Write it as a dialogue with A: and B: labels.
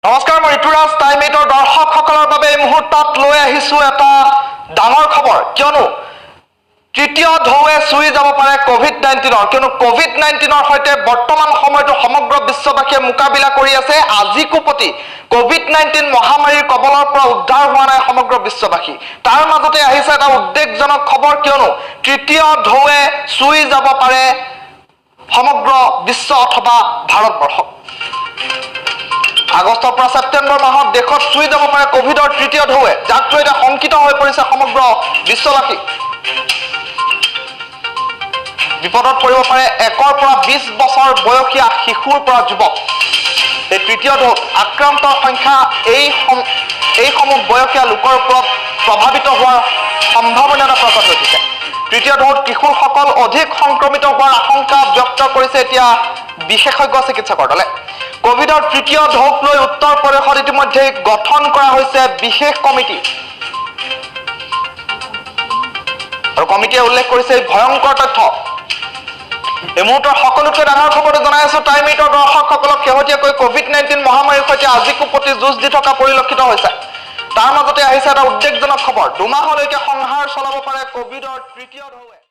A: নমস্কাৰ, মই ঋতুৰাজ টাইম 8ৰ দৰ্শকসকলৰ বাবে এই মুহূৰ্তত লৈ আহিছোঁ এটা ডাঙৰ খবৰ। কিয়নো তৃতীয় ঢৌৱে চুই যাব পাৰে কোভিড-19। কিয়নো কোভিড-19ৰ সৈতে বৰ্তমান সময়তো সমগ্ৰ বিশ্ববাসীয়ে মোকাবিলা কৰি আছে। আজিকো প্ৰতি কোভিড-19 মহামাৰীৰ কবলৰ পৰা উদ্ধাৰ হোৱা নাই সমগ্ৰ বিশ্ববাসী। তাৰ মাজতে আহিছে এটা উদ্বেগজনক খবৰ, কিয়নো তৃতীয় ঢৌৱে চুই যাব পাৰে সমগ্ৰ বিশ্ব অথবা ভাৰতবৰ্ষক। আগষ্টৰ পৰা ছেপ্টেম্বৰ মাহত দেশত চুই যাব পাৰে কোভিডৰ তৃতীয় ঢৌৱে, যাক লৈ এতিয়া শংকিত হৈ পৰিছে সমগ্ৰ বিশ্ববাসী। বিপদত পৰিব পাৰে 1 পৰা 20 বছৰ বয়সীয়া শিশুৰ পৰা যুৱক। এই তৃতীয় ঢৌত আক্ৰান্তৰ সংখ্যা এইসমূহ বয়সীয়া লোকৰ ওপৰত প্ৰভাৱিত হোৱাৰ সম্ভাৱনীয়তা প্ৰকট হৈ উঠিছে। তৃতীয় ঢৌত কিশোৰসকল অধিক সংক্ৰমিত হোৱাৰ আশংকা ব্যক্ত কৰিছে এতিয়া বিশেষজ্ঞ চিকিৎসকৰ দলে। কোভিডৰ তৃতীয় ঢৌক লৈ উত্তৰ প্ৰদেশত ইতিমধ্যে গঠন কৰা হৈছে বিশেষ কমিটি, আৰু কমিটিয়ে উল্লেখ কৰিছে এই ভয়ংকৰ তথ্য। এই মুহূৰ্তৰ সকলোতকৈ ডাঙৰ খবৰটো জনাই আছো টাইম 8ৰ দৰ্শকসকলক। শেহতীয়াকৈ কোভিড-19 মহামাৰীৰ সৈতে আজিকো প্ৰতি যুঁজ দি থকা পৰিলক্ষিত হৈছে। তাৰ মাজতে আহিছে এটা উদ্বেগজনক খবৰ, 2 মাহলৈকে সংহাৰ চলাব পাৰে কোভিডৰ তৃতীয় ঢৌৱে।